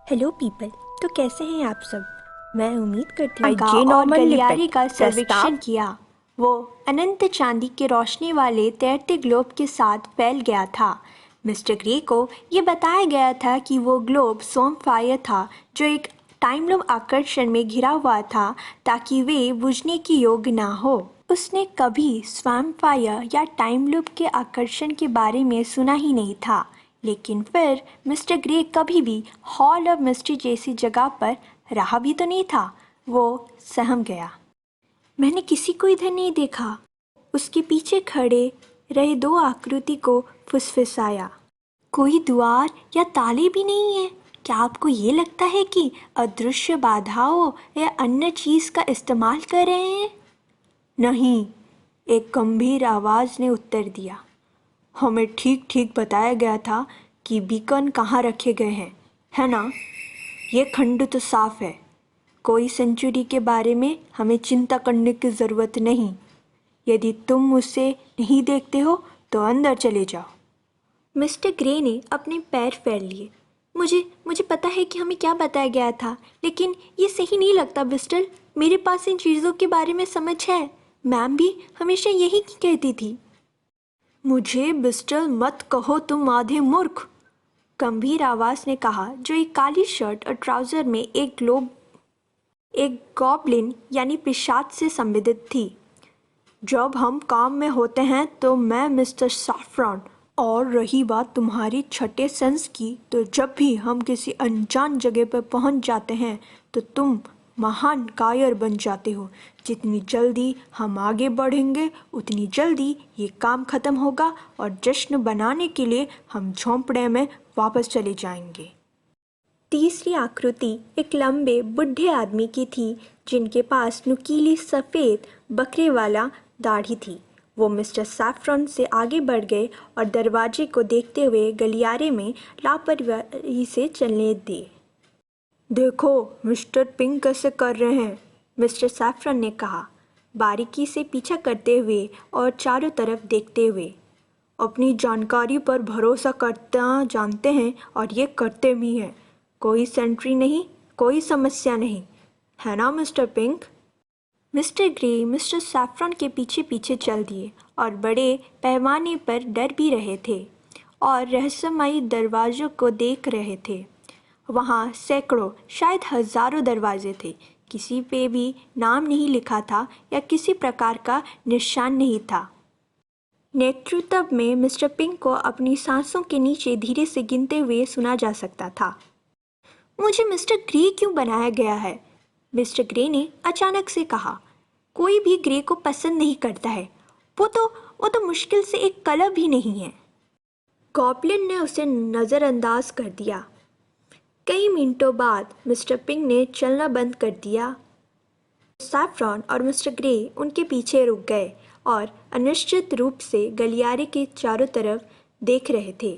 Hello people. तो कैसे हैं आप सब? मैं उम्मीद करती हूँ का और गलियारे का सर्वेक्षण किया। वो अनंत चांदी की रोशनी वाले तैरते ग्लोब के साथ फैल गया था। मिस्टर ग्रे को ये बताया गया था कि वो ग्लोब स्वयं फायर था, जो एक टाइम लूप आकर्षण में घिरा हुआ था ताकि वे बुझने की योग्य ना हो। उसने कभी स्वयं फायर या टाइम लूप के आकर्षण के बारे में सुना ही नहीं था। लेकिन फिर मिस्टर ग्रे कभी भी हॉल ऑफ मिस्ट्री जैसी जगह पर रहा भी तो नहीं था। वो सहम गया। मैंने किसी को इधर नहीं देखा। उसके पीछे खड़े रहे दो आकृति को फुसफुसाया। कोई द्वार या ताले भी नहीं है। क्या आपको ये लगता है कि अदृश्य बाधाओं या अन्य चीज का इस्तेमाल कर रहे हैं? नहीं, एक गंभीर आवाज ने उत्तर दिया। हमें ठीक ठीक बताया गया था कि बीकन कहाँ रखे गए हैं, है ना? ये खंड तो साफ है। कोई सेंचुरी के बारे में हमें चिंता करने की ज़रूरत नहीं। यदि तुम उसे नहीं देखते हो तो अंदर चले जाओ। मिस्टर ग्रे ने अपने पैर फैल लिए। मुझे मुझे पता है कि हमें क्या बताया गया था, लेकिन ये सही नहीं लगता बिस्टल। मेरे पास इन चीज़ों के बारे में समझ है। मैम भी हमेशा यही कहती थी। मुझे बिस्टल मत कहो, तुम आधे मूर्ख, गंभीर आवाज ने कहा, जो एक काली शर्ट और ट्राउजर में एक गॉब्लिन यानी पिशाच से संबंधित थी। जब हम काम में होते हैं तो मैं मिस्टर सैफरन, और रही बात तुम्हारी छठे सेंस की, तो जब भी हम किसी अनजान जगह पर पहुंच जाते हैं तो तुम महान कायर बन जाते हो। जितनी जल्दी हम आगे बढ़ेंगे उतनी जल्दी ये काम खत्म होगा और जश्न बनाने के लिए हम झोंपड़े में वापस चले जाएंगे। तीसरी आकृति एक लंबे बुढ़े आदमी की थी, जिनके पास नुकीली सफ़ेद बकरे वाला दाढ़ी थी। वो मिस्टर सैफरन से आगे बढ़ गए और दरवाजे को देखते हुए गलियारे में लापरवाही से चलने दिए। देखो मिस्टर पिंक कैसे कर रहे हैं, मिस्टर सैफरन ने कहा, बारीकी से पीछा करते हुए और चारों तरफ देखते हुए। अपनी जानकारी पर भरोसा करना जानते हैं और ये करते भी हैं। कोई सेंट्री नहीं, कोई समस्या नहीं, है ना mister pink? Mister grey mister saffron के पीछे पीछे चल दिए और बड़े पैमाने पर डर भी रहे थे और रहस्यमयी दरवाज़ों को देख रहे थे। वहाँ सैकड़ों, शायद हज़ारों दरवाजे थे। किसी पे भी नाम नहीं लिखा था या किसी प्रकार का निशान नहीं था। नेतृत्व में मिस्टर पिंक को अपनी सांसों के नीचे धीरे से गिनते हुए सुना जा सकता था। मुझे मिस्टर ग्रे क्यों बनाया गया है? मिस्टर ग्रे ने अचानक से कहा। कोई भी ग्रे को पसंद नहीं करता है। वो तो मुश्किल से एक कलर भी नहीं है। गॉब्लिन ने उसे नज़रअंदाज कर दिया। कई मिनटों बाद मिस्टर पिंक ने चलना बंद कर दिया। सैफरन और मिस्टर ग्रे उनके पीछे रुक गए और अनिश्चित रूप से गलियारे के चारों तरफ देख रहे थे।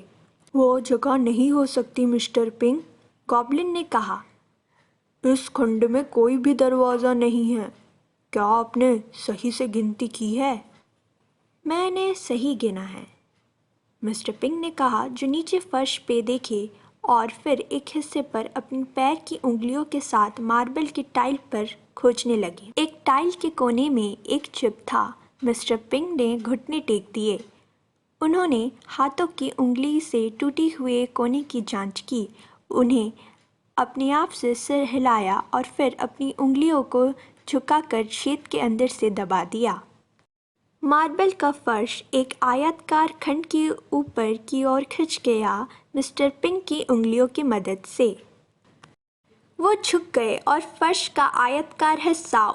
वो जगह नहीं हो सकती मिस्टर पिंक, गॉब्लिन ने कहा। इस खंड में कोई भी दरवाज़ा नहीं है। क्या आपने सही से गिनती की है? मैंने सही गिना है, मिस्टर पिंक ने कहा, जो नीचे फर्श पे देखे और फिर एक हिस्से पर अपने पैर की उंगलियों के साथ मार्बल की टाइल पर खोजने लगे। एक टाइल के कोने में एक चिप था। मिस्टर पिंक ने घुटने टेक दिए। उन्होंने हाथों की उंगली से टूटी हुए कोने की जांच की, उन्हें अपने आप से सिर हिलाया और फिर अपनी उंगलियों को झुकाकर छेद के अंदर से दबा दिया। मार्बल का फर्श एक आयताकार खंड के ऊपर की ओर खिंच गया मिस्टर पिंक की उंगलियों की मदद से। वो झुक गए और फर्श का आयताकार हिस्सा